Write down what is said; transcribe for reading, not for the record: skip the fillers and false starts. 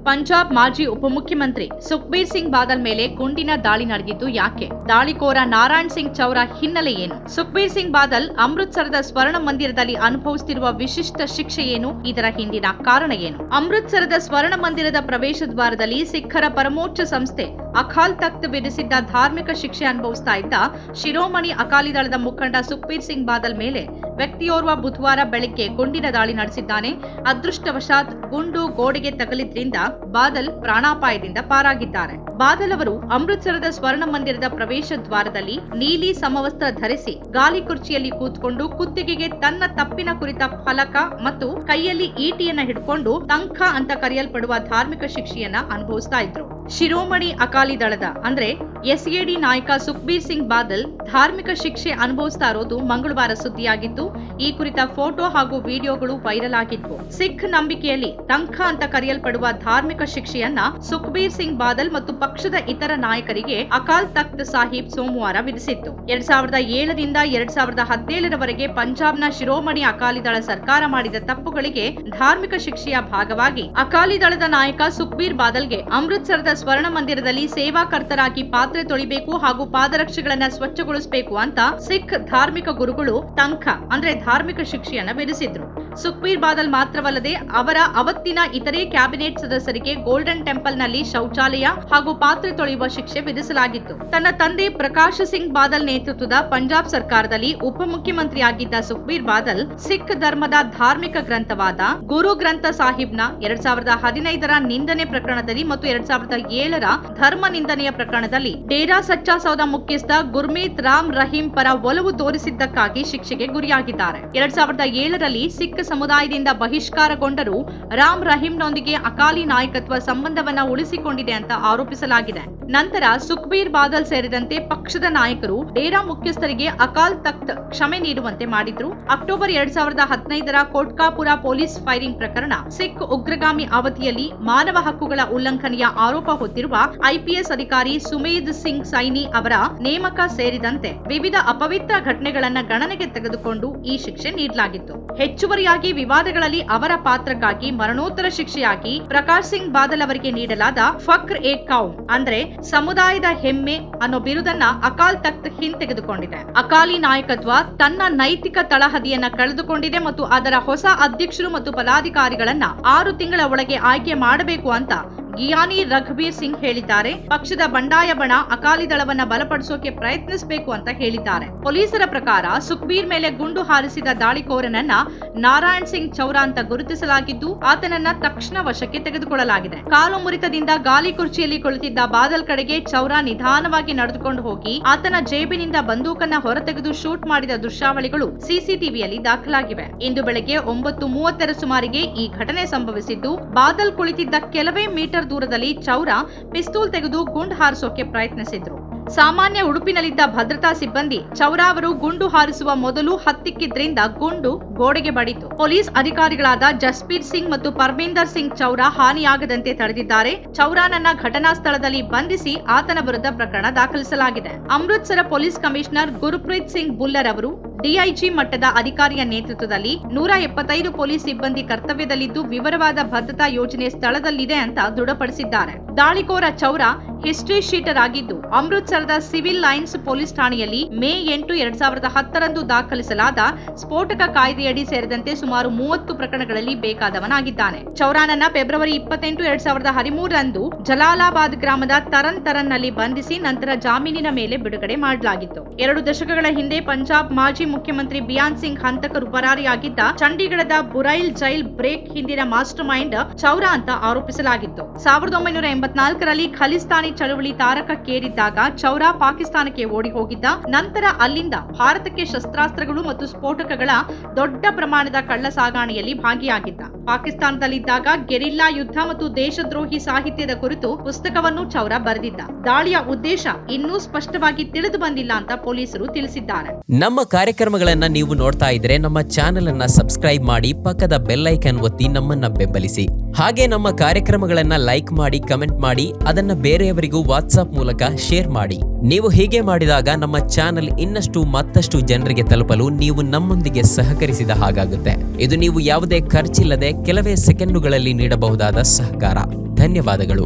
ಪಂಜಾಬ್ ಮಾಜಿ ಉಪಮುಖ್ಯಮಂತ್ರಿ ಸುಖ್ಬೀರ್ ಸಿಂಗ್ ಬಾದಲ್ ಮೇಲೆ ಗುಂಡಿನ ದಾಳಿ ನಡೆದಿದ್ದು ಯಾಕೆ? ದಾಳಿಕೋರ ನಾರಾಯಣ್ ಸಿಂಗ್ ಚೌರ ಹಿನ್ನೆಲೆ ಏನು? ಸುಖ್ಬೀರ್ ಸಿಂಗ್ ಬಾದಲ್ ಅಮೃತಸರದ ಸ್ವರ್ಣ ಮಂದಿರದಲ್ಲಿ ಅನುಭವಿಸುತ್ತಿರುವ ವಿಶಿಷ್ಟ ಶಿಕ್ಷೆ ಏನು? ಇದರ ಹಿಂದಿನ ಕಾರಣ ಏನು? ಅಮೃತಸರದ ಸ್ವರ್ಣ ಮಂದಿರದ ಪ್ರವೇಶ ದ್ವಾರದಲ್ಲಿ ಸಿಖ್ಖರ ಪರಮೋಚ್ಚ ಸಂಸ್ಥೆ ಅಕಾಲ್ ತಖ್ತ್ ವಿಧಿಸಿದ್ದ ಧಾರ್ಮಿಕ ಶಿಕ್ಷೆ ಅನುಭವಿಸ್ತಾ ಇದ್ದ ಶಿರೋಮಣಿ ಅಕಾಲಿ ದಳದ ಮುಖಂಡ ಸುಖ್ಬೀರ್ ಸಿಂಗ್ ಬಾದಲ್ ಮೇಲೆ ವ್ಯಕ್ತಿಯೋರ್ವ ಬುಧವಾರ ಬೆಳಗ್ಗೆ ಗುಂಡಿನ ದಾಳಿ ನಡೆಸಿದ್ದಾನೆ. ಅದೃಷ್ಟವಶಾತ್ ಗುಂಡು ಗೋಡೆಗೆ ತಗುಲಿದ್ರಿಂದ ಬಾದಲ್ ಪ್ರಾಣಾಪಾಯದಿಂದ ಪಾರಾಗಿದ್ದಾರೆ. ಬಾದಲ್ ಅವರು ಅಮೃತಸರದ ಸ್ವರ್ಣ ಮಂದಿರದ ಪ್ರವೇಶ ದ್ವಾರದಲ್ಲಿ ನೀಲಿ ಸಮವಸ್ತ್ರ ಧರಿಸಿ ಗಾಲಿ ಕುರ್ಚಿಯಲ್ಲಿ ಕೂತ್ಕೊಂಡು ಕುತ್ತಿಗೆಗೆ ತನ್ನ ತಪ್ಪಿನ ಕುರಿತ ಫಲಕ ಮತ್ತು ಕೈಯಲ್ಲಿ ಈಟಿಯನ್ನ ಹಿಡ್ಕೊಂಡು ತಂಖ ಅಂತ ಕರೆಯಲ್ಪಡುವ ಧಾರ್ಮಿಕ ಶಿಕ್ಷೆಯನ್ನ ಅನುಭವಿಸ್ತಾ ಇದ್ರು. ಶಿರೋಮಣಿ ಅಕಾಲಿ ದಳದ ಅಂದ್ರೆ ಎಸ್ಎಡಿ ನಾಯಕ ಸುಖ್ಬೀರ್ ಸಿಂಗ್ ಬಾದಲ್ ಧಾರ್ಮಿಕ ಶಿಕ್ಷೆ ಅನುಭವಿಸ್ತಾ ಇರೋದು ಮಂಗಳವಾರ ಸುದ್ದಿಯಾಗಿದ್ದು, ಈ ಕುರಿತ ಫೋಟೋ ಹಾಗೂ ವಿಡಿಯೋಗಳು ವೈರಲ್ ಆಗಿದ್ವು. ಸಿಖ್ ನಂಬಿಕೆಯಲ್ಲಿ ತಂಖ ಅಂತ ಕರೆಯಲ್ಪಡುವ ಧಾರ್ಮಿಕ ಶಿಕ್ಷೆಯನ್ನ ಸುಖ್ಬೀರ್ ಸಿಂಗ್ ಬಾದಲ್ ಮತ್ತು ಪಕ್ಷದ ಇತರ ನಾಯಕರಿಗೆ ಅಕಾಲ್ ತಖ್ತ್ ಸಾಹಿಬ್ ಸೋಮವಾರ ವಿಧಿಸಿತ್ತು. 2007ರಿಂದ 2017ರವರೆಗೆ ಪಂಜಾಬ್ನ ಶಿರೋಮಣಿ ಅಕಾಲಿ ದಳ ಸರ್ಕಾರ ಮಾಡಿದ ತಪ್ಪುಗಳಿಗೆ ಧಾರ್ಮಿಕ ಶಿಕ್ಷೆಯ ಭಾಗವಾಗಿ ಅಕಾಲಿ ದಳದ ನಾಯಕ ಸುಖ್ಬೀರ್ ಬಾದಲ್ಗೆ ಅಮೃತಸರದ ಸ್ವರ್ಣ ಮಂದಿರದಲ್ಲಿ ಸೇವಾಕರ್ತರಾಗಿ ಪಾತ್ರೆ ತೊಳಿಬೇಕು ಹಾಗೂ ಪಾದರಕ್ಷೆಗಳನ್ನ ಸ್ವಚ್ಛಗೊಳಿಸಬೇಕು ಅಂತ ಸಿಖ್ ಧಾರ್ಮಿಕ ಗುರುಗಳು ತಂಖ ಅಂದ್ರೆ ಧಾರ್ಮಿಕ ಶಿಕ್ಷೆಯನ್ನ ವಿಧಿಸಿದ್ರು. ಸುಖ್ಬೀರ್ ಬಾದಲ್ ಮಾತ್ರವಲ್ಲದೆ ಅವರ ಅವತ್ತಿನ ಇತರೆ ಕ್ಯಾಬಿನೆಟ್ ಸದಸ್ಯರಿಗೆ ಗೋಲ್ಡನ್ ಟೆಂಪಲ್ ನಲ್ಲಿ ಶೌಚಾಲಯ ಹಾಗೂ ಪಾತ್ರೆ ತೊಳೆಯುವ ಶಿಕ್ಷೆ ವಿಧಿಸಲಾಗಿತ್ತು. ತನ್ನ ತಂದೆ ಪ್ರಕಾಶ್ ಸಿಂಗ್ ಬಾದಲ್ ನೇತೃತ್ವದ ಪಂಜಾಬ್ ಸರ್ಕಾರದಲ್ಲಿ ಉಪಮುಖ್ಯಮಂತ್ರಿಯಾಗಿದ್ದ ಸುಖ್ಬೀರ್ ಬಾದಲ್ ಸಿಖ್ ಧರ್ಮದ ಧಾರ್ಮಿಕ ಗ್ರಂಥವಾದ ಗುರು ಗ್ರಂಥ ಸಾಹಿಬ್ನ 2015ರ ನಿಂದನೆ ಪ್ರಕರಣದಲ್ಲಿ ಮತ್ತು 2007ರ ಧರ್ಮ ನಿಂದನೆಯ ಪ್ರಕರಣದಲ್ಲಿ ಡೇರಾ ಸಚ್ಚಾ ಸೌದ ಮುಖ್ಯಸ್ಥ ಗುರ್ಮೀತ್ ರಾಮ್ ರಹೀಂ ಪರ ಒಲವು ತೋರಿಸಿದ್ದಕ್ಕಾಗಿ ಶಿಕ್ಷೆಗೆ ಗುರಿಯಾಗಿದ್ದಾರೆ. 2007ರಲ್ಲಿ ಸಿಖ್ ಸಮುದಾಯದಿಂದ ಬಹಿಷ್ಕಾರಗೊಂಡರೂ ರಾಮ್ ರಹೀಂನೊಂದಿಗೆ ಅಕಾಲಿ ನಾಯಕತ್ವ ಸಂಬಂಧವನ್ನ ಉಳಿಸಿಕೊಂಡಿದೆ ಅಂತ ಆರೋಪಿಸಲಾಗಿದೆ. ನಂತರ ಸುಖ್ಬೀರ್ ಬಾದಲ್ ಸೇರಿದಂತೆ ಪಕ್ಷದ ನಾಯಕರು ಡೇರಾ ಮುಖ್ಯಸ್ಥರಿಗೆ ಅಕಾಲ್ ತಖ್ತ್ ಕ್ಷಮೆ ನೀಡುವಂತೆ ಮಾಡಿದ್ರು. ಅಕ್ಟೋಬರ್ 2015ರ ಕೋಟ್ಕಾಪುರ ಪೊಲೀಸ್ ಫೈರಿಂಗ್ ಪ್ರಕರಣ, ಸಿಖ್ ಉಗ್ರಗಾಮಿ ಅವಧಿಯಲ್ಲಿ ಮಾನವ ಹಕ್ಕುಗಳ ಉಲ್ಲಂಘನೆಯ ಆರೋಪ ಹೊತ್ತಿರುವ ಐಪಿಎಸ್ ಅಧಿಕಾರಿ ಸುಮೇಧ್ ಸಿಂಗ್ ಸೈನಿ ಅವರ ನೇಮಕ ಸೇರಿದಂತೆ ವಿವಿಧ ಅಪವಿತ್ರ ಘಟನೆಗಳನ್ನ ಗಣನೆಗೆ ತೆಗೆದುಕೊಂಡು ಈ ಶಿಕ್ಷೆ ನೀಡಲಾಗಿತ್ತು. ಹೆಚ್ಚುವರಿಯಾಗಿ ವಿವಾದಗಳಲ್ಲಿ ಅವರ ಪಾತ್ರಕ್ಕಾಗಿ ಮರಣೋತ್ತರ ಶಿಕ್ಷೆಯಾಗಿ ಪ್ರಕಾಶ್ ಸಿಂಗ್ ಬಾದಲ್ ಅವರಿಗೆ ನೀಡಲಾದ ಫಕ್ರ್ ಎ ಕೌಮ್ ಅಂದ್ರೆ ಸಮುದಾಯದ ಹೆಮ್ಮೆ ಅನ್ನೋ ಬಿರುದನ್ನ ಅಕಾಲ್ ತಖ್ತ್ ಹಿಂತೆಗೆದುಕೊಂಡಿದೆ. ಅಕಾಲಿ ನಾಯಕತ್ವ ತನ್ನ ನೈತಿಕ ತಳಹದಿಯನ್ನ ಕಳೆದುಕೊಂಡಿದೆ ಮತ್ತು ಅದರ ಹೊಸ ಅಧ್ಯಕ್ಷರು ಮತ್ತು ಪದಾಧಿಕಾರಿಗಳನ್ನ 6 ತಿಂಗಳ ಒಳಗೆ ಆಯ್ಕೆ ಮಾಡಬೇಕು ಅಂತ ಗಿಯಾನಿ ರಘುಬೀರ್ ಸಿಂಗ್ ಹೇಳಿದ್ದಾರೆ. ಪಕ್ಷದ ಬಂಡಾಯ ಬಣ ಅಕಾಲಿ ದಳವನ್ನ ಬಲಪಡಿಸೋಕೆ ಪ್ರಯತ್ನಿಸಬೇಕು ಅಂತ ಹೇಳಿದ್ದಾರೆ. ಪೊಲೀಸರ ಪ್ರಕಾರ ಸುಖ್ಬೀರ್ ಮೇಲೆ ಗುಂಡು ಹಾರಿಸಿದ ದಾಳಿಕೋರನನ್ನ ನಾರಾಯಣ್ ಸಿಂಗ್ ಚೌರ ಅಂತ ಗುರುತಿಸಲಾಗಿದ್ದು, ಆತನನ್ನ ತಕ್ಷಣ ವಶಕ್ಕೆ ತೆಗೆದುಕೊಳ್ಳಲಾಗಿದೆ. ಕಾಲು ಮುರಿತದಿಂದ ಗಾಲಿ ಕುರ್ಚಿಯಲ್ಲಿ ಕುಳಿತಿದ್ದ ಬಾದಲ್ ಕಡೆಗೆ ಚೌರ ನಿಧಾನವಾಗಿ ನಡೆದುಕೊಂಡು ಹೋಗಿ ಆತನ ಜೇಬಿನಿಂದ ಬಂದೂಕನ್ನ ಹೊರತೆಗೆದು ಶೂಟ್ ಮಾಡಿದ ದೃಶ್ಯಾವಳಿಗಳು ಸಿಸಿಟಿವಿಯಲ್ಲಿ ದಾಖಲಾಗಿವೆ. ಇಂದು ಬೆಳಗ್ಗೆ 9:30 ಸುಮಾರಿಗೆ ಈ ಘಟನೆ ಸಂಭವಿಸಿದ್ದು, ಬಾದಲ್ ಕುಳಿತಿದ್ದ ಕೆಲವೇ ಮೀಟರ್ ದೂರದಲ್ಲಿ ಚೌರ ಪಿಸ್ತೂಲ್ ತೆಗೆದು ಗುಂಡು ಹಾರಿಸೋಕೆ ಪ್ರಯತ್ನಿಸಿದ್ರು. ಸಾಮಾನ್ಯ ಉಡುಪಿನಲ್ಲಿದ್ದ ಭದ್ರತಾ ಸಿಬ್ಬಂದಿ ಚೌರ ಅವರು ಗುಂಡು ಹಾರಿಸುವ ಮೊದಲು ಹತ್ತಿಕ್ಕಿದ್ರಿಂದ ಗುಂಡು ಗೋಡೆಗೆ ಬಡಿತು. ಪೊಲೀಸ್ ಅಧಿಕಾರಿಗಳಾದ ಜಸ್ಬೀರ್ ಸಿಂಗ್ ಮತ್ತು ಪರ್ಮೀಂದರ್ ಸಿಂಗ್ ಚೌರ ಹಾನಿಯಾಗದಂತೆ ತಡೆದಿದ್ದಾರೆ. ಚೌರನನ್ನ ಘಟನಾ ಸ್ಥಳದಲ್ಲಿ ಬಂಧಿಸಿ ಆತನ ವಿರುದ್ಧ ಪ್ರಕರಣ ದಾಖಲಿಸಲಾಗಿದೆ. ಅಮೃತಸರ ಪೊಲೀಸ್ ಕಮಿಷನರ್ ಗುರುಪ್ರೀತ್ ಸಿಂಗ್ ಬುಲ್ಲರ್ ಅವರು ಡಿಐಜಿ ಮಟ್ಟದ ಅಧಿಕಾರಿಯ ನೇತೃತ್ವದಲ್ಲಿ 175 ಪೊಲೀಸ್ ಸಿಬ್ಬಂದಿ ಕರ್ತವ್ಯದಲ್ಲಿದ್ದು ವಿವರವಾದ ಭದ್ರತಾ ಯೋಜನೆ ಸ್ಥಳದಲ್ಲಿದೆ ಅಂತ ದೃಢಪಡಿಸಿದ್ದಾರೆ. ದಾಳಿಕೋರ ಚೌರ ಹಿಸ್ಟ್ರಿ ಶೀಟರ್ ಆಗಿದ್ದು, ಅಮೃತಸರದ ಸಿವಿಲ್ ಲೈನ್ಸ್ ಪೊಲೀಸ್ ಠಾಣೆಯಲ್ಲಿ ಮೇ 8, 2010ರಂದು ದಾಖಲಿಸಲಾದ ಸ್ಫೋಟಕ ಕಾಯ್ದೆಯಡಿ ಸೇರಿದಂತೆ ಸುಮಾರು 30 ಪ್ರಕರಣಗಳಲ್ಲಿ ಬೇಕಾದವನಾಗಿದ್ದಾನೆ. ಚೌರಾನನ್ನ ಫೆಬ್ರವರಿ 28, 2013ರಂದು ಜಲಾಲಾಬಾದ್ ಗ್ರಾಮದ ತರನ್ ನಲ್ಲಿ ಬಂಧಿಸಿ ನಂತರ ಜಾಮೀನಿನ ಮೇಲೆ ಬಿಡುಗಡೆ ಮಾಡಲಾಗಿತ್ತು. 2 ದಶಕಗಳ ಹಿಂದೆ ಪಂಜಾಬ್ ಮಾಜಿ ಮುಖ್ಯಮಂತ್ರಿ ಬಿಯಾನ್ ಸಿಂಗ್ ಹಂತಕರು ಪರಾರಿಯಾಗಿದ್ದ ಚಂಡೀಗಢದ ಬುರೈಲ್ ಜೈಲ್ ಬ್ರೇಕ್ ಹಿಂದಿನ ಮಾಸ್ಟರ್ ಮೈಂಡ್ ಚೌರ ಅಂತ ಆರೋಪಿಸಲಾಗಿತ್ತು. 1984ರಲ್ಲಿ ಖಲಿಸ್ತಾನಿ ಚಳವಳಿ ತಾರಕಕ್ಕೇರಿದ್ದಾಗ ಚೌರ ಪಾಕಿಸ್ತಾನಕ್ಕೆ ಓಡಿ ಹೋಗಿದ್ದ. ನಂತರ ಅಲ್ಲಿಂದ ಭಾರತಕ್ಕೆ ಶಸ್ತ್ರಾಸ್ತ್ರಗಳು ಮತ್ತು ಸ್ಫೋಟಕಗಳ ದೊಡ್ಡ ಪ್ರಮಾಣದ ಕಳ್ಳ ಸಾಗಾಣೆಯಲ್ಲಿ ಭಾಗಿಯಾಗಿದ್ದ. ಪಾಕಿಸ್ತಾನದಲ್ಲಿದ್ದಾಗ ಗೆರಿಲ್ಲಾ ಯುದ್ಧ ಮತ್ತು ದೇಶದ್ರೋಹಿ ಸಾಹಿತ್ಯದ ಕುರಿತು ಪುಸ್ತಕವನ್ನು ಚೌರ ಬರೆದಿದ್ದ. ದಾಳಿಯ ಉದ್ದೇಶ ಇನ್ನೂ ಸ್ಪಷ್ಟವಾಗಿ ತಿಳಿದು ಬಂದಿಲ್ಲ ಅಂತ ಪೊಲೀಸರು ತಿಳಿಸಿದ್ದಾರೆ. ನಮ್ಮ ಕಾರ್ಯಕ್ರಮಗಳನ್ನ ನೀವು ನೋಡ್ತಾ ಇದ್ರೆ ನಮ್ಮ ಚಾನೆಲ್ ಅನ್ನ ಸಬ್ಸ್ಕ್ರೈಬ್ ಮಾಡಿ, ಪಕ್ಕದ ಬೆಲ್ ಐಕಾನ್ ಒತ್ತಿ ನಮ್ಮನ್ನ ಬೆಂಬಲಿಸಿ. ಹಾಗೆ ನಮ್ಮ ಕಾರ್ಯಕ್ರಮಗಳನ್ನ ಲೈಕ್ ಮಾಡಿ, ಕಮೆಂಟ್ ಮಾಡಿ, ಅದನ್ನ ಬೇರೆಯವರಿಗೂ ವಾಟ್ಸ್ಆಪ್ ಮೂಲಕ ಶೇರ್ ಮಾಡಿ. ನೀವು ಹೀಗೆ ಮಾಡಿದಾಗ ನಮ್ಮ ಚಾನೆಲ್ ಇನ್ನಷ್ಟು ಮತ್ತಷ್ಟು ಜನರಿಗೆ ತಲುಪಲು ನೀವು ನಮ್ಮೊಂದಿಗೆ ಸಹಕರಿಸಿದ ಹಾಗಾಗುತ್ತೆ. ಇದು ನೀವು ಯಾವುದೇ ಖರ್ಚಿಲ್ಲದೆ ಕೆಲವೇ ಸೆಕೆಂಡುಗಳಲ್ಲಿ ನೀಡಬಹುದಾದ ಸಹಕಾರ. ಧನ್ಯವಾದಗಳು.